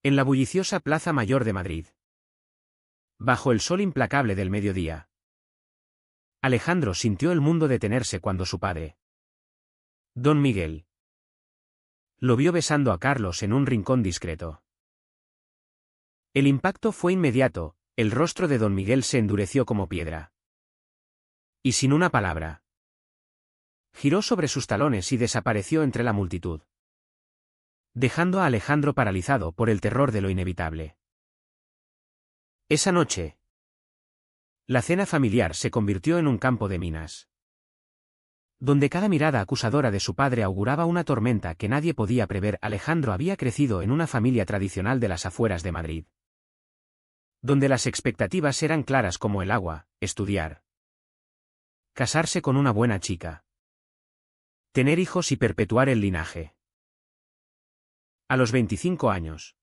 En la bulliciosa Plaza Mayor de Madrid. Bajo el sol implacable del mediodía. Alejandro sintió el mundo detenerse cuando su padre, Don Miguel, lo vio besando a Carlos en un rincón discreto. El impacto fue inmediato, el rostro de Don Miguel se endureció como piedra. Y sin una palabra, giró sobre sus talones y desapareció entre la multitud, dejando a Alejandro paralizado por el terror de lo inevitable. Esa noche, la cena familiar se convirtió en un campo de minas, donde cada mirada acusadora de su padre auguraba una tormenta que nadie podía prever. Alejandro había crecido en una familia tradicional de las afueras de Madrid, donde las expectativas eran claras como el agua: estudiar, casarse con una buena chica, tener hijos y perpetuar el linaje. A los 25 años,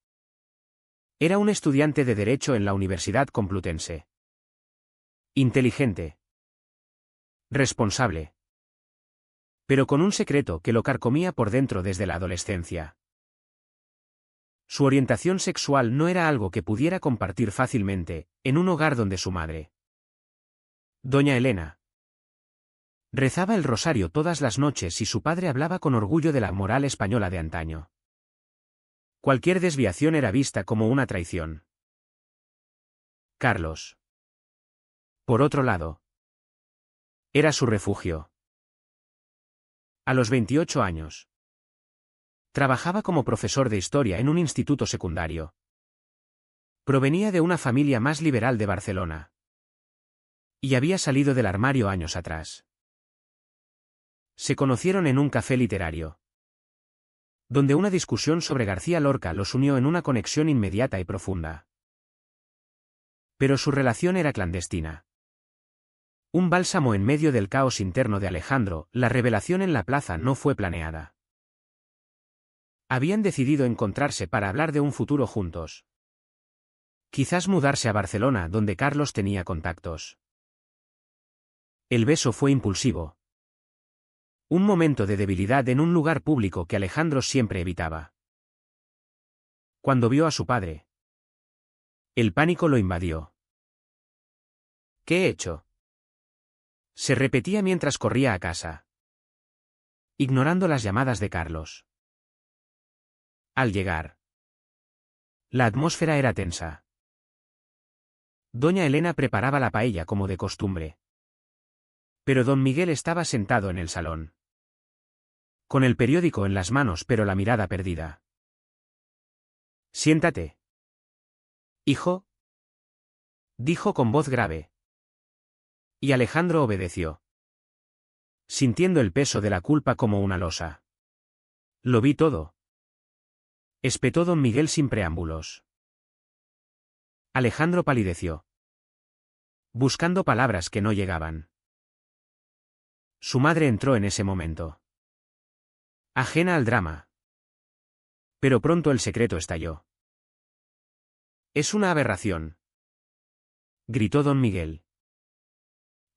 era un estudiante de Derecho en la Universidad Complutense. Inteligente, responsable, pero con un secreto que lo carcomía por dentro desde la adolescencia. Su orientación sexual no era algo que pudiera compartir fácilmente, en un hogar donde su madre, Doña Elena, rezaba el rosario todas las noches y su padre hablaba con orgullo de la moral española de antaño. Cualquier desviación era vista como una traición. Carlos, por otro lado, era su refugio. A los 28 años, trabajaba como profesor de historia en un instituto secundario. Provenía de una familia más liberal de Barcelona, y había salido del armario años atrás. Se conocieron en un café literario, donde una discusión sobre García Lorca los unió en una conexión inmediata y profunda. Pero su relación era clandestina. Un bálsamo en medio del caos interno de Alejandro. La revelación en la plaza no fue planeada. Habían decidido encontrarse para hablar de un futuro juntos. Quizás mudarse a Barcelona, donde Carlos tenía contactos. El beso fue impulsivo. Un momento de debilidad en un lugar público que Alejandro siempre evitaba. Cuando vio a su padre, el pánico lo invadió. ¿Qué he hecho?, se repetía mientras corría a casa, ignorando las llamadas de Carlos. Al llegar, la atmósfera era tensa. Doña Elena preparaba la paella como de costumbre, pero Don Miguel estaba sentado en el salón, con el periódico en las manos pero la mirada perdida. «Siéntate, hijo», dijo con voz grave. Y Alejandro obedeció, sintiendo el peso de la culpa como una losa. «Lo vi todo», espetó Don Miguel sin preámbulos. Alejandro palideció, buscando palabras que no llegaban. Su madre entró en ese momento, ajena al drama. Pero pronto el secreto estalló. «Es una aberración», gritó Don Miguel,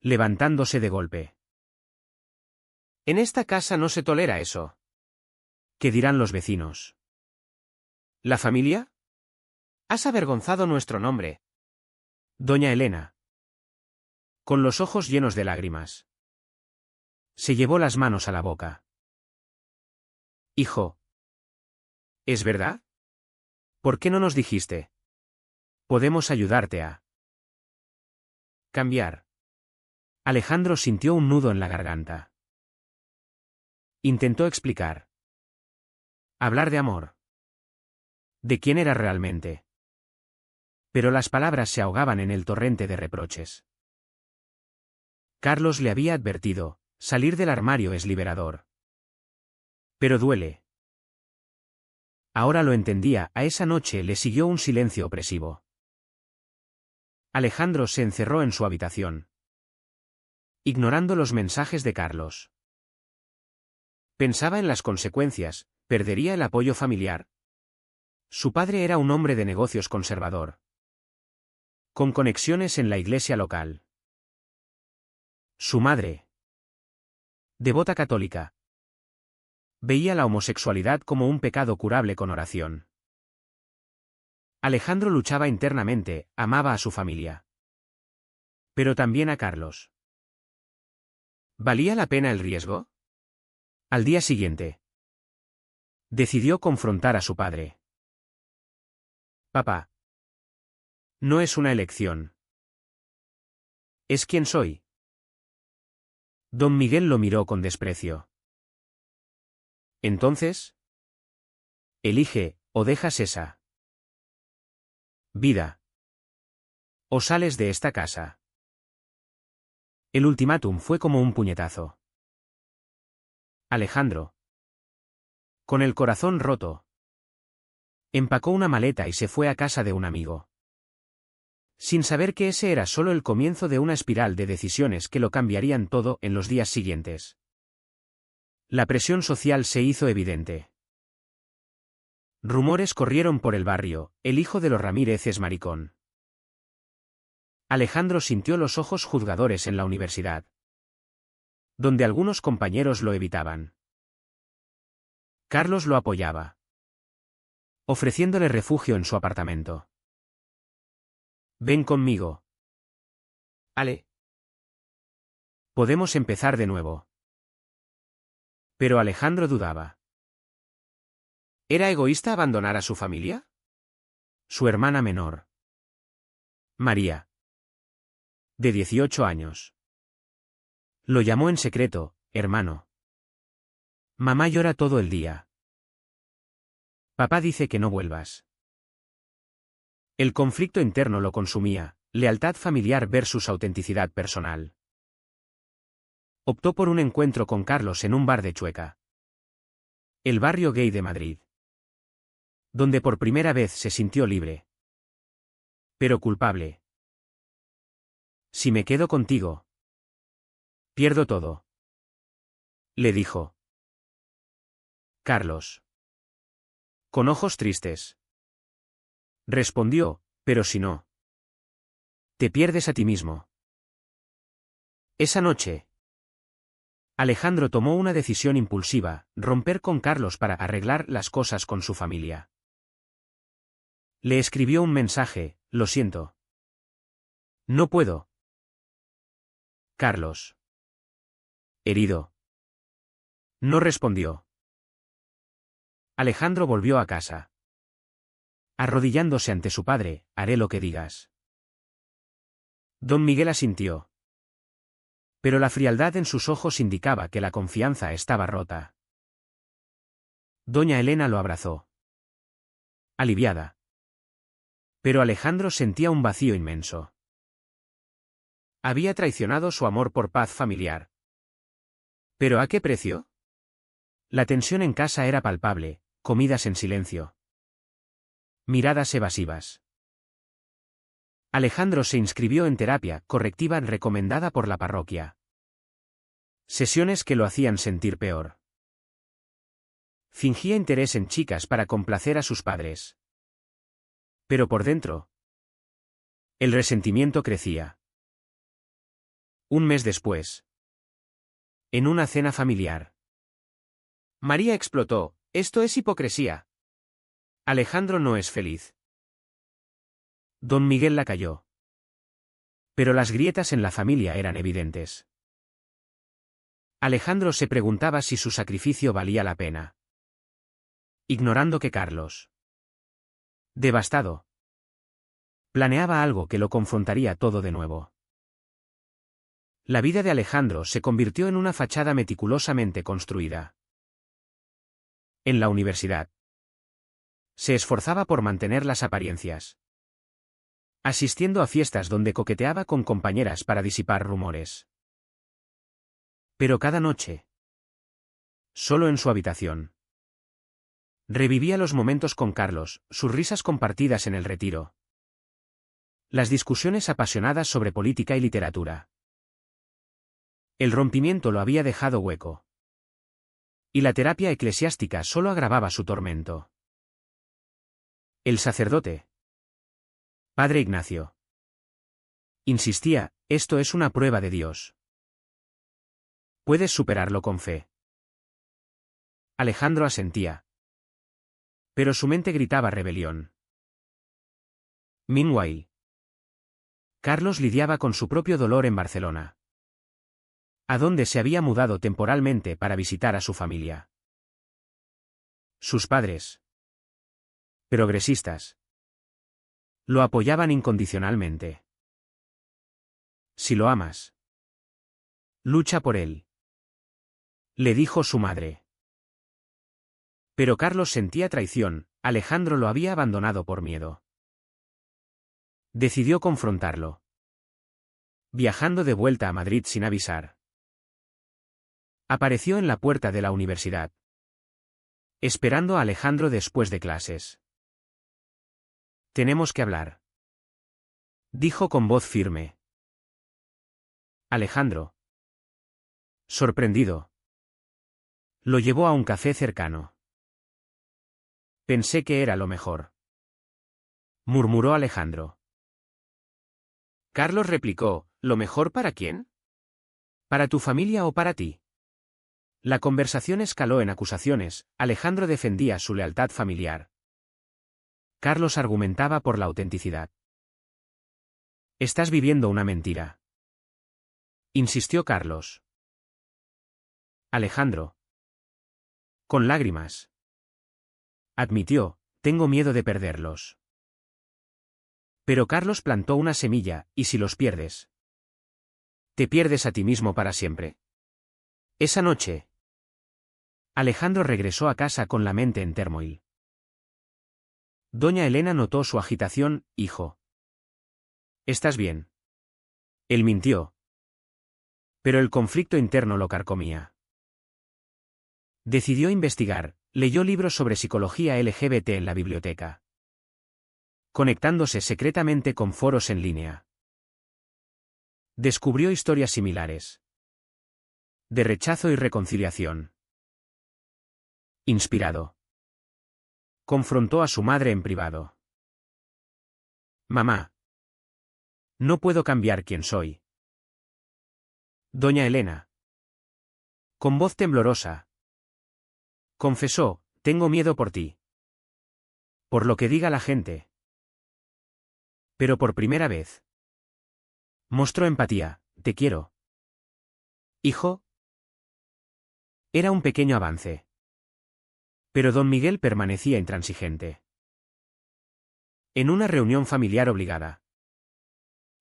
levantándose de golpe. «En esta casa no se tolera eso». «¿Qué dirán los vecinos? ¿La familia? Has avergonzado nuestro nombre». Doña Elena, con los ojos llenos de lágrimas, se llevó las manos a la boca. «Hijo, ¿es verdad? ¿Por qué no nos dijiste? Podemos ayudarte a cambiar». Alejandro sintió un nudo en la garganta. Intentó explicar. Hablar de amor. De quién era realmente. Pero las palabras se ahogaban en el torrente de reproches. Carlos le había advertido: salir del armario es liberador. Pero duele. Ahora lo entendía. A esa noche le siguió un silencio opresivo. Alejandro se encerró en su habitación, ignorando los mensajes de Carlos. Pensaba en las consecuencias: perdería el apoyo familiar. Su padre era un hombre de negocios conservador, con conexiones en la iglesia local. Su madre, devota católica, veía la homosexualidad como un pecado curable con oración. Alejandro luchaba internamente, amaba a su familia. Pero también a Carlos. ¿Valía la pena el riesgo? Al día siguiente, decidió confrontar a su padre. Papá. No es una elección. Es quien soy. Don Miguel lo miró con desprecio. Entonces, elige, o dejas esa vida. O sales de esta casa. El ultimátum fue como un puñetazo. Alejandro, con el corazón roto, empacó una maleta y se fue a casa de un amigo. Sin saber que ese era solo el comienzo de una espiral de decisiones que lo cambiarían todo en los días siguientes. La presión social se hizo evidente. Rumores corrieron por el barrio: el hijo de los Ramírez es maricón. Alejandro sintió los ojos juzgadores en la universidad, donde algunos compañeros lo evitaban. Carlos lo apoyaba, ofreciéndole refugio en su apartamento. Ven conmigo. Ale. Podemos empezar de nuevo. Pero Alejandro dudaba. ¿Era egoísta abandonar a su familia? Su hermana menor, María, de 18 años. Lo llamó en secreto: hermano. Mamá llora todo el día. Papá dice que no vuelvas. El conflicto interno lo consumía: lealtad familiar versus autenticidad personal. Optó por un encuentro con Carlos en un bar de Chueca, el barrio gay de Madrid, donde por primera vez se sintió libre, pero culpable. Si me quedo contigo, pierdo todo, le dijo Carlos, con ojos tristes. Respondió: pero si no, te pierdes a ti mismo. Esa noche, Alejandro tomó una decisión impulsiva: romper con Carlos para arreglar las cosas con su familia. Le escribió un mensaje: lo siento. No puedo. Carlos, herido, no respondió. Alejandro volvió a casa. Arrodillándose ante su padre: haré lo que digas. Don Miguel asintió, pero la frialdad en sus ojos indicaba que la confianza estaba rota. Doña Elena lo abrazó, aliviada. Pero Alejandro sentía un vacío inmenso. Había traicionado su amor por paz familiar. ¿Pero a qué precio? La tensión en casa era palpable: comidas en silencio, miradas evasivas. Alejandro se inscribió en terapia correctiva recomendada por la parroquia. Sesiones que lo hacían sentir peor. Fingía interés en chicas para complacer a sus padres. Pero por dentro, el resentimiento crecía. Un mes después, en una cena familiar, María explotó: esto es hipocresía. Alejandro no es feliz. Don Miguel la calló. Pero las grietas en la familia eran evidentes. Alejandro se preguntaba si su sacrificio valía la pena, ignorando que Carlos, devastado, planeaba algo que lo confrontaría todo de nuevo. La vida de Alejandro se convirtió en una fachada meticulosamente construida. En la universidad, se esforzaba por mantener las apariencias, asistiendo a fiestas donde coqueteaba con compañeras para disipar rumores. Pero cada noche, solo en su habitación, revivía los momentos con Carlos, sus risas compartidas en el retiro, las discusiones apasionadas sobre política y literatura. El rompimiento lo había dejado hueco, y la terapia eclesiástica solo agravaba su tormento. El sacerdote, Padre Ignacio, insistía: esto es una prueba de Dios. Puedes superarlo con fe. Alejandro asentía, pero su mente gritaba rebelión. Meanwhile, Carlos lidiaba con su propio dolor en Barcelona, a donde se había mudado temporalmente para visitar a su familia. Sus padres, progresistas, lo apoyaban incondicionalmente. Si lo amas, lucha por él, le dijo su madre. Pero Carlos sentía traición, Alejandro lo había abandonado por miedo. Decidió confrontarlo, viajando de vuelta a Madrid sin avisar. Apareció en la puerta de la universidad, esperando a Alejandro después de clases. Tenemos que hablar, dijo con voz firme. Alejandro, sorprendido, lo llevó a un café cercano. Pensé que era lo mejor, murmuró Alejandro. Carlos replicó, ¿lo mejor para quién? ¿Para tu familia o para ti? La conversación escaló en acusaciones, Alejandro defendía su lealtad familiar. Carlos argumentaba por la autenticidad. Estás viviendo una mentira, insistió Carlos. Alejandro, con lágrimas, admitió, tengo miedo de perderlos. Pero Carlos plantó una semilla, ¿y si los pierdes? Te pierdes a ti mismo para siempre. Esa noche, Alejandro regresó a casa con la mente en turmoil. Doña Elena notó su agitación, hijo. ¿Estás bien? Él mintió. Pero el conflicto interno lo carcomía. Decidió investigar, leyó libros sobre psicología LGBT en la biblioteca, conectándose secretamente con foros en línea. Descubrió historias similares, de rechazo y reconciliación. Inspirado, confrontó a su madre en privado. Mamá, no puedo cambiar quién soy. Doña Elena, con voz temblorosa, confesó, tengo miedo por ti. Por lo que diga la gente. Pero por primera vez, mostró empatía, te quiero. Hijo. Era un pequeño avance. Pero don Miguel permanecía intransigente. En una reunión familiar obligada,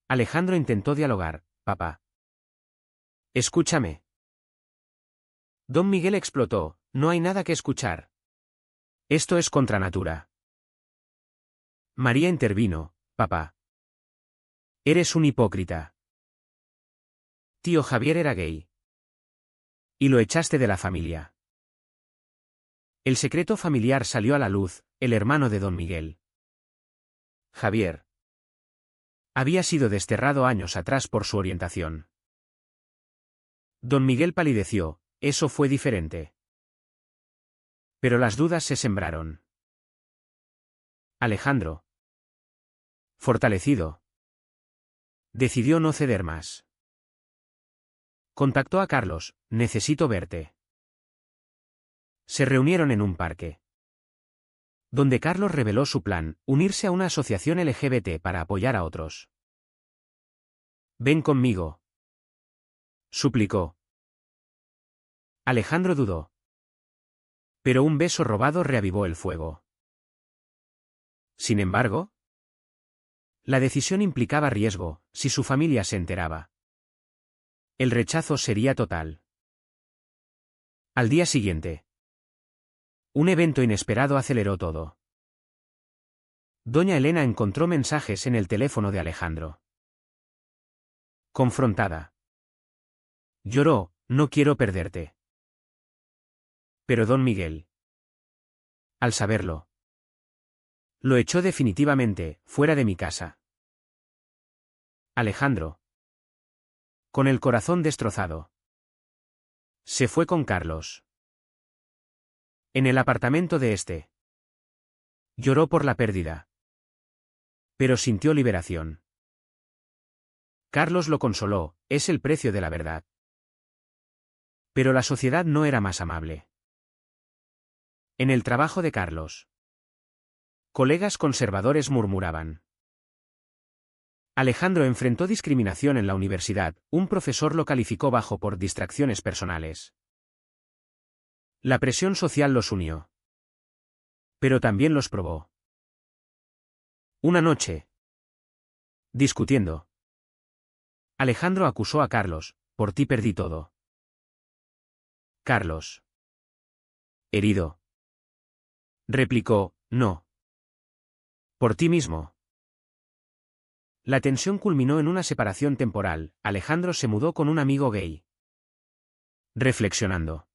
Alejandro intentó dialogar, papá. Escúchame. Don Miguel explotó, no hay nada que escuchar. Esto es contra natura. María intervino, papá. Eres un hipócrita. Tío Javier era gay. Y lo echaste de la familia. El secreto familiar salió a la luz, el hermano de don Miguel, Javier, había sido desterrado años atrás por su orientación. Don Miguel palideció, eso fue diferente. Pero las dudas se sembraron. Alejandro, fortalecido, decidió no ceder más. Contactó a Carlos, necesito verte. Se reunieron en un parque, donde Carlos reveló su plan, unirse a una asociación LGBT para apoyar a otros. Ven conmigo, suplicó. Alejandro dudó. Pero un beso robado reavivó el fuego. Sin embargo, la decisión implicaba riesgo, si su familia se enteraba. El rechazo sería total. Al día siguiente, un evento inesperado aceleró todo. Doña Elena encontró mensajes en el teléfono de Alejandro. Confrontada, lloró, no quiero perderte. Pero don Miguel, al saberlo, lo echó definitivamente, fuera de mi casa. Alejandro, con el corazón destrozado, se fue con Carlos. En el apartamento de este, lloró por la pérdida, pero sintió liberación. Carlos lo consoló, es el precio de la verdad. Pero la sociedad no era más amable. En el trabajo de Carlos, colegas conservadores murmuraban. Alejandro enfrentó discriminación en la universidad, un profesor lo calificó bajo por distracciones personales. La presión social los unió. Pero también los probó. Una noche. Discutiendo. Alejandro acusó a Carlos, por ti perdí todo. Carlos. Herido. Replicó, no. Por ti mismo. La tensión culminó en una separación temporal. Alejandro se mudó con un amigo gay. Reflexionando.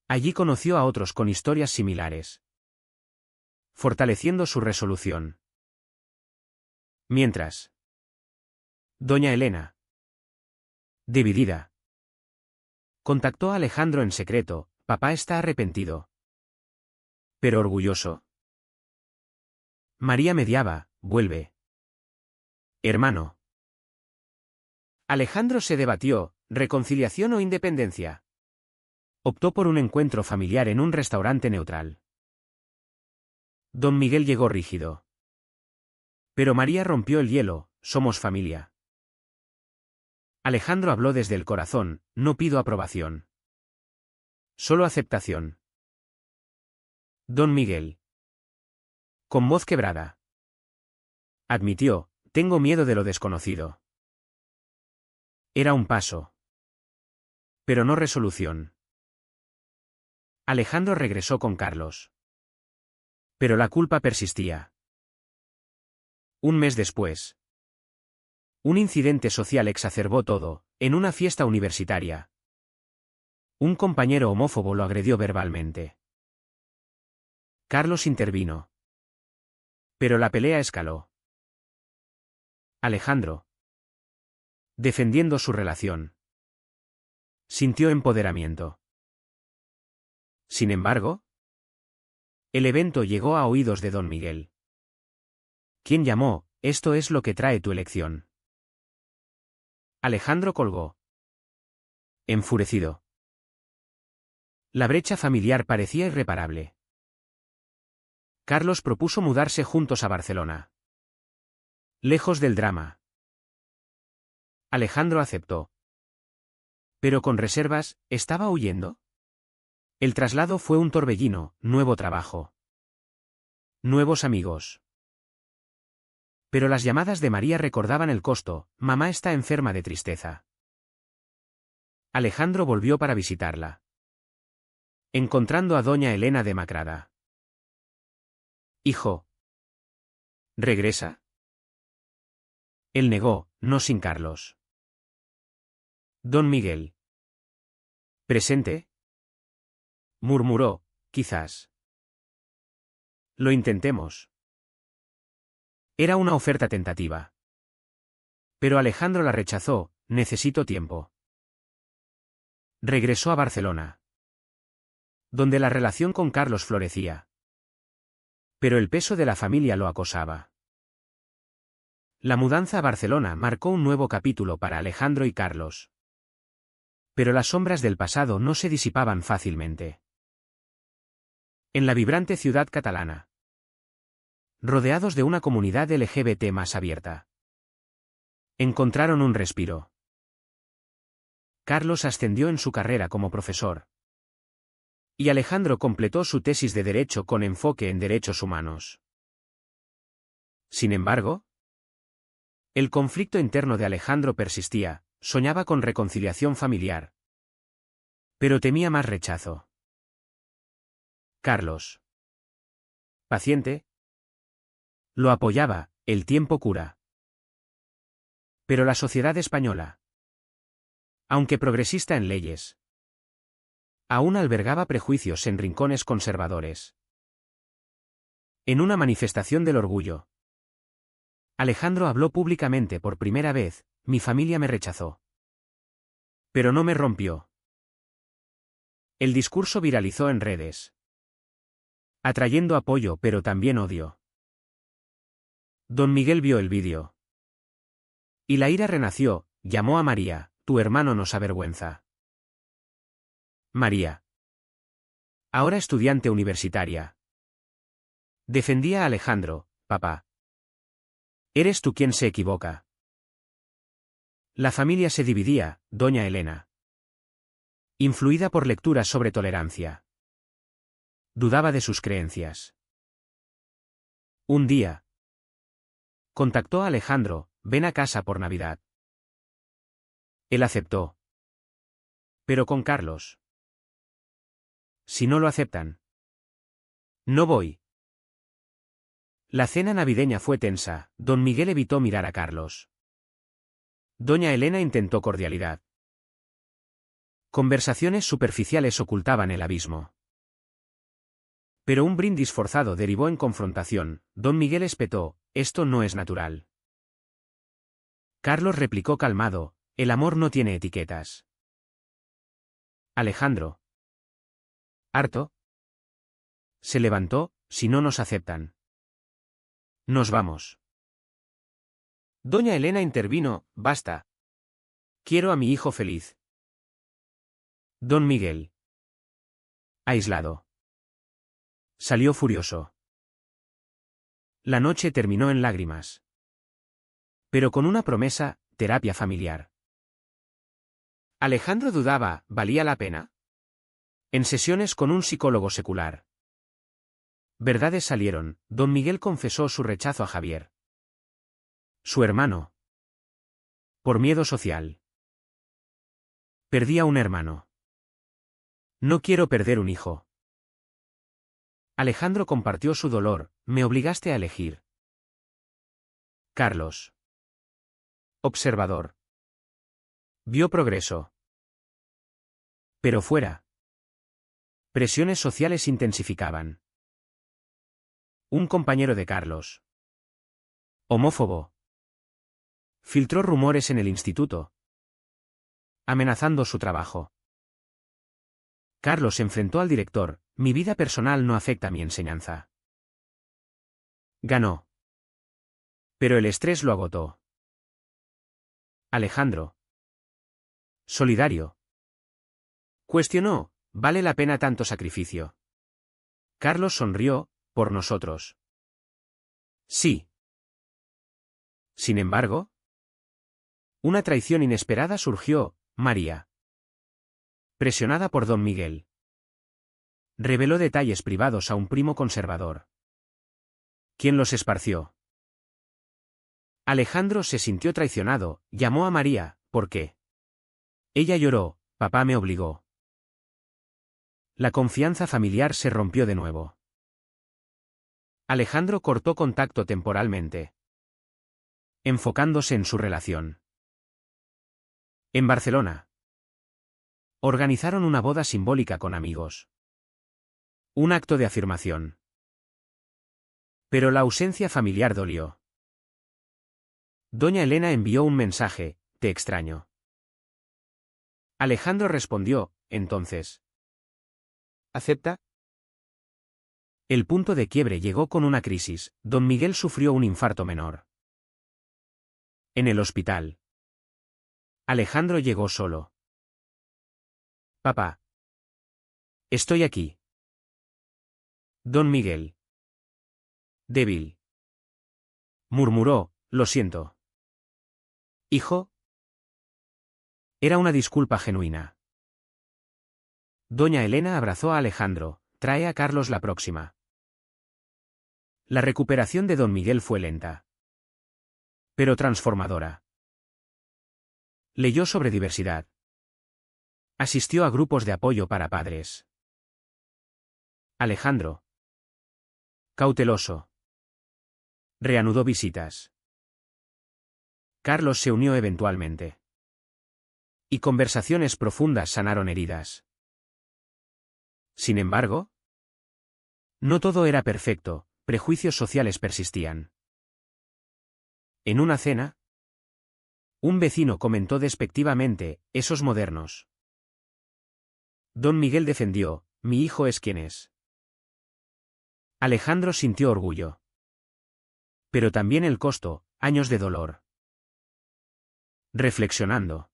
Allí conoció a otros con historias similares, fortaleciendo su resolución. Mientras, doña Elena, dividida, contactó a Alejandro en secreto. Papá está arrepentido, pero orgulloso. María mediaba, vuelve. Hermano. Alejandro se debatió, ¿reconciliación o independencia? Optó por un encuentro familiar en un restaurante neutral. Don Miguel llegó rígido. Pero María rompió el hielo, somos familia. Alejandro habló desde el corazón, no pido aprobación. Solo aceptación. Don Miguel. Con voz quebrada. Admitió, tengo miedo de lo desconocido. Era un paso. Pero no resolución. Alejandro regresó con Carlos. Pero la culpa persistía. Un mes después. Un incidente social exacerbó todo, en una fiesta universitaria. Un compañero homófobo lo agredió verbalmente. Carlos intervino. Pero la pelea escaló. Alejandro, defendiendo su relación, sintió empoderamiento. Sin embargo, el evento llegó a oídos de don Miguel. ¿Quién llamó? Esto es lo que trae tu elección. Alejandro colgó. Enfurecido. La brecha familiar parecía irreparable. Carlos propuso mudarse juntos a Barcelona. Lejos del drama. Alejandro aceptó. Pero con reservas, ¿estaba huyendo? El traslado fue un torbellino, nuevo trabajo. Nuevos amigos. Pero las llamadas de María recordaban el costo, mamá está enferma de tristeza. Alejandro volvió para visitarla. Encontrando a doña Elena demacrada. Hijo. ¿Regresa? Él negó, no sin Carlos. Don Miguel. ¿Presente? Murmuró, quizás. Lo intentemos. Era una oferta tentativa. Pero Alejandro la rechazó, necesito tiempo. Regresó a Barcelona, donde la relación con Carlos florecía. Pero el peso de la familia lo acosaba. La mudanza a Barcelona marcó un nuevo capítulo para Alejandro y Carlos. Pero las sombras del pasado no se disipaban fácilmente. En la vibrante ciudad catalana, rodeados de una comunidad LGBT más abierta, encontraron un respiro. Carlos ascendió en su carrera como profesor. Y Alejandro completó su tesis de Derecho con enfoque en derechos humanos. Sin embargo, el conflicto interno de Alejandro persistía, soñaba con reconciliación familiar. Pero temía más rechazo. Carlos, paciente, lo apoyaba, el tiempo cura. Pero la sociedad española, aunque progresista en leyes, aún albergaba prejuicios en rincones conservadores. En una manifestación del orgullo, Alejandro habló públicamente por primera vez, mi familia me rechazó. Pero no me rompió. El discurso viralizó en redes, atrayendo apoyo pero también odio. Don Miguel vio el vídeo. Y la ira renació, llamó a María, tu hermano nos avergüenza. María, ahora estudiante universitaria, defendía a Alejandro, papá. Eres tú quien se equivoca. La familia se dividía, doña Elena. Influida por lecturas sobre tolerancia. Dudaba de sus creencias. Un día. Contactó a Alejandro, ven a casa por Navidad. Él aceptó. Pero con Carlos. Si no lo aceptan. No voy. La cena navideña fue tensa, don Miguel evitó mirar a Carlos. Doña Elena intentó cordialidad. Conversaciones superficiales ocultaban el abismo. Pero un brindis forzado derivó en confrontación, don Miguel espetó, esto no es natural. Carlos replicó calmado, el amor no tiene etiquetas. Alejandro. ¿Harto? Se levantó, si no nos aceptan. Nos vamos. Doña Elena intervino, basta. Quiero a mi hijo feliz. Don Miguel. Aislado. Salió furioso. La noche terminó en lágrimas. Pero con una promesa, terapia familiar. Alejandro dudaba, ¿valía la pena? En sesiones con un psicólogo secular. Verdades salieron, don Miguel confesó su rechazo a Javier. Su hermano. Por miedo social. Perdí a un hermano. No quiero perder un hijo. Alejandro compartió su dolor, me obligaste a elegir. Carlos. Observador. Vio progreso. Pero fuera. Presiones sociales intensificaban. Un compañero de Carlos. Homófobo. Filtró rumores en el instituto. Amenazando su trabajo. Carlos enfrentó al director, mi vida personal no afecta a mi enseñanza. Ganó. Pero el estrés lo agotó. Alejandro. Solidario. Cuestionó, ¿vale la pena tanto sacrificio? Carlos sonrió, por nosotros. Sí. Sin embargo, una traición inesperada surgió, María. Presionada por don Miguel. Reveló detalles privados a un primo conservador. ¿Quién los esparció? Alejandro se sintió traicionado, llamó a María, ¿por qué? Ella lloró, papá me obligó. La confianza familiar se rompió de nuevo. Alejandro cortó contacto temporalmente. Enfocándose en su relación. En Barcelona. Organizaron una boda simbólica con amigos. Un acto de afirmación. Pero la ausencia familiar dolió. Doña Elena envió un mensaje, te extraño. Alejandro respondió, entonces. ¿Acepta? El punto de quiebre llegó con una crisis, don Miguel sufrió un infarto menor. En el hospital. Alejandro llegó solo. Papá. Estoy aquí. Don Miguel. Débil. Murmuró, lo siento. Hijo. Era una disculpa genuina. Doña Elena abrazó a Alejandro, trae a Carlos la próxima. La recuperación de don Miguel fue lenta. Pero transformadora. Leyó sobre diversidad. Asistió a grupos de apoyo para padres. Alejandro. Cauteloso. Reanudó visitas. Carlos se unió eventualmente. Y conversaciones profundas sanaron heridas. Sin embargo, no todo era perfecto, prejuicios sociales persistían. En una cena, un vecino comentó despectivamente, esos modernos. Don Miguel defendió, mi hijo es quien es. Alejandro sintió orgullo. Pero también el costo, años de dolor. Reflexionando.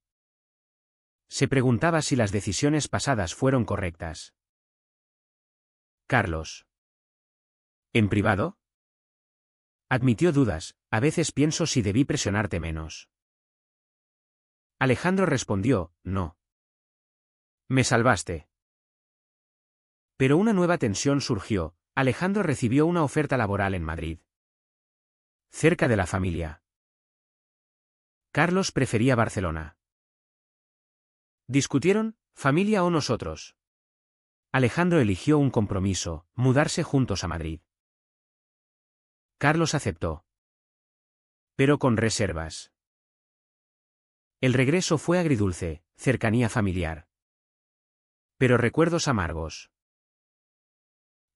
Se preguntaba si las decisiones pasadas fueron correctas. Carlos. ¿En privado? Admitió dudas, a veces pienso si debí presionarte menos. Alejandro respondió, no. Me salvaste. Pero una nueva tensión surgió. Alejandro recibió una oferta laboral en Madrid. Cerca de la familia. Carlos prefería Barcelona. Discutieron, familia o nosotros. Alejandro eligió un compromiso, mudarse juntos a Madrid. Carlos aceptó. Pero con reservas. El regreso fue agridulce, cercanía familiar. Pero recuerdos amargos.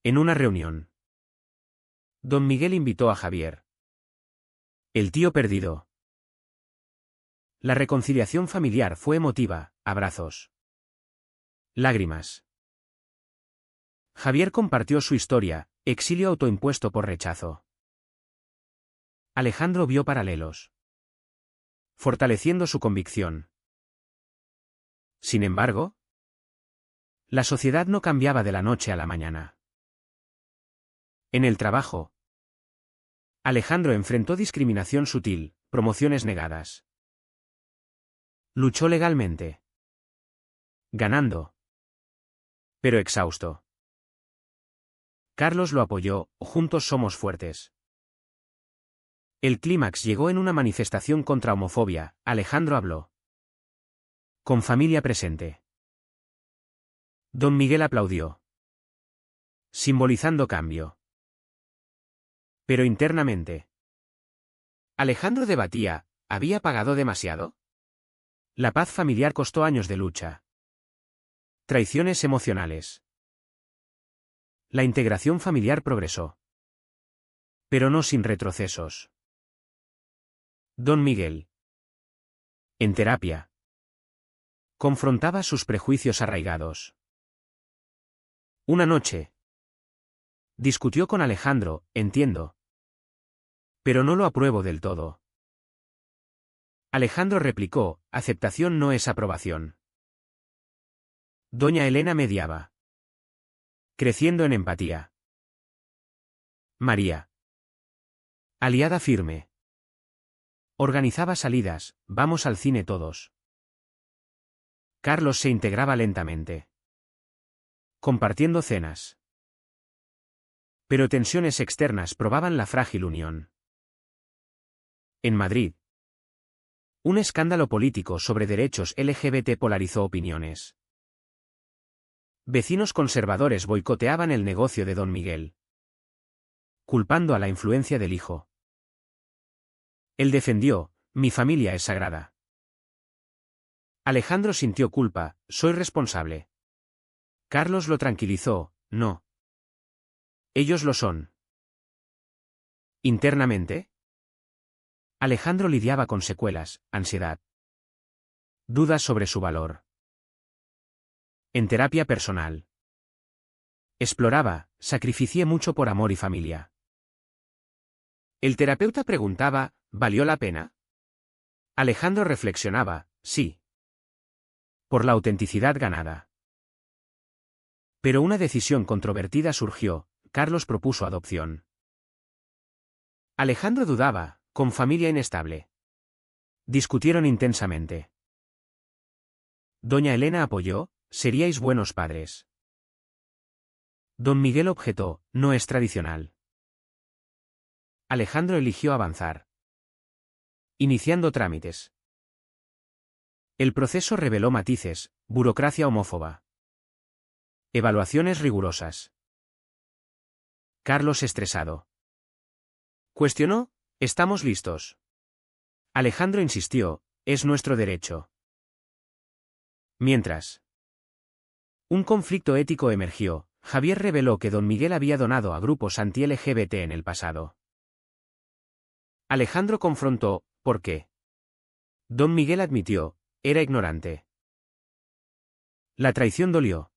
En una reunión. Don Miguel invitó a Javier. El tío perdido. La reconciliación familiar fue emotiva, abrazos. Lágrimas. Javier compartió su historia, exilio autoimpuesto por rechazo. Alejandro vio paralelos. Fortaleciendo su convicción. Sin embargo, la sociedad no cambiaba de la noche a la mañana. En el trabajo, Alejandro enfrentó discriminación sutil, promociones negadas. Luchó legalmente. Ganando. Pero exhausto. Carlos lo apoyó, juntos somos fuertes. El clímax llegó en una manifestación contra homofobia. Alejandro habló. Con familia presente. Don Miguel aplaudió. Simbolizando cambio. Pero internamente. Alejandro debatía, ¿había pagado demasiado? La paz familiar costó años de lucha. Traiciones emocionales. La integración familiar progresó. Pero no sin retrocesos. Don Miguel. En terapia. Confrontaba sus prejuicios arraigados. Una noche. Discutió con Alejandro, entiendo. Pero no lo apruebo del todo. Alejandro replicó, aceptación no es aprobación. Doña Elena mediaba. Creciendo en empatía. María. Aliada firme. Organizaba salidas, vamos al cine todos. Carlos se integraba lentamente. Compartiendo cenas. Pero tensiones externas probaban la frágil unión. En Madrid. Un escándalo político sobre derechos LGBT polarizó opiniones. Vecinos conservadores boicoteaban el negocio de Don Miguel, culpando a la influencia del hijo. Él defendió, mi familia es sagrada. Alejandro sintió culpa, soy responsable. Carlos lo tranquilizó, no. Ellos lo son. Internamente, Alejandro lidiaba con secuelas, ansiedad. Dudas sobre su valor. En terapia personal. Exploraba, sacrificié mucho por amor y familia. El terapeuta preguntaba, ¿valió la pena? Alejandro reflexionaba, sí. Por la autenticidad ganada. Pero una decisión controvertida surgió, Carlos propuso adopción. Alejandro dudaba, con familia inestable. Discutieron intensamente. Doña Elena apoyó, seríais buenos padres. Don Miguel objetó, no es tradicional. Alejandro eligió avanzar. Iniciando trámites. El proceso reveló matices, burocracia homófoba. Evaluaciones rigurosas. Carlos estresado. Cuestionó, estamos listos. Alejandro insistió, es nuestro derecho. Mientras. Un conflicto ético emergió, Javier reveló que Don Miguel había donado a grupos anti-LGBT en el pasado. Alejandro confrontó, ¿por qué? Don Miguel admitió, era ignorante. La traición dolió.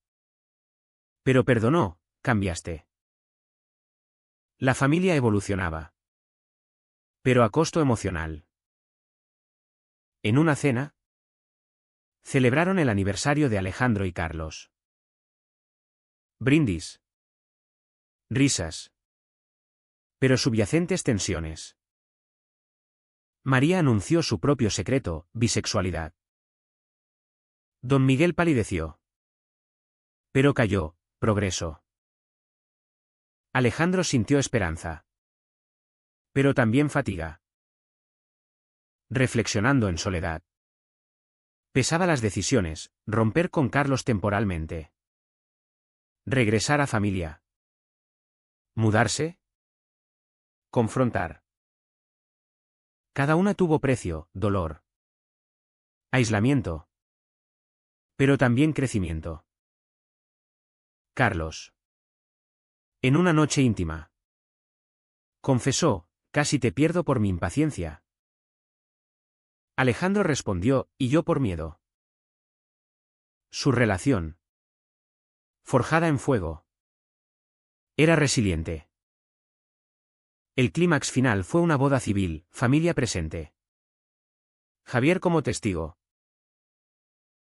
Pero perdonó, cambiaste. La familia evolucionaba. Pero a costo emocional. En una cena, celebraron el aniversario de Alejandro y Carlos. Brindis. Risas. pero subyacentes tensiones. María anunció su propio secreto, bisexualidad. Don Miguel palideció. Pero cayó, progreso. Alejandro sintió esperanza. Pero también fatiga. Reflexionando en soledad. Pesaba las decisiones, romper con Carlos temporalmente. Regresar a familia. Mudarse. Confrontar. Cada una tuvo precio, dolor. Aislamiento. Pero también crecimiento. Carlos. En una noche íntima. Confesó, casi te pierdo por mi impaciencia. Alejandro respondió, y yo por miedo. Su relación. Forjada en fuego. Era resiliente. El clímax final fue una boda civil, familia presente. Javier como testigo.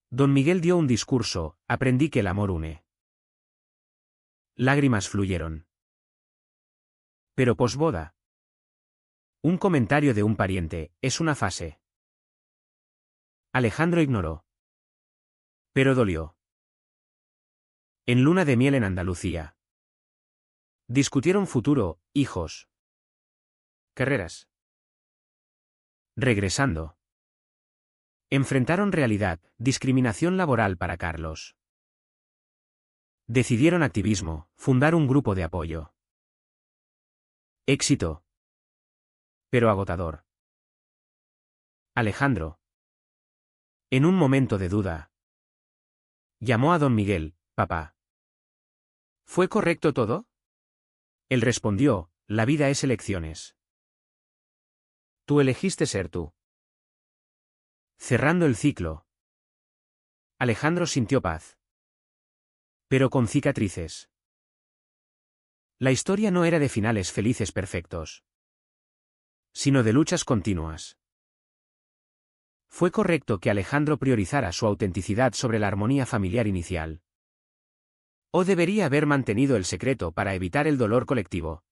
Don Miguel dio un discurso, aprendí que el amor une. Lágrimas fluyeron. Pero posboda. Un comentario de un pariente, es una fase. Alejandro ignoró. Pero dolió. En luna de miel en Andalucía. Discutieron futuro, hijos. Carreras. Regresando. Enfrentaron realidad, discriminación laboral para Carlos. Decidieron activismo, fundar un grupo de apoyo. Éxito. Pero agotador. Alejandro. En un momento de duda. Llamó a don Miguel, papá. ¿Fue correcto todo? Él respondió, la vida es elecciones. Tú elegiste ser tú. Cerrando el ciclo. Alejandro sintió paz. Pero con cicatrices. La historia no era de finales felices perfectos, sino de luchas continuas. ¿Fue correcto que Alejandro priorizara su autenticidad sobre la armonía familiar inicial? ¿O debería haber mantenido el secreto para evitar el dolor colectivo?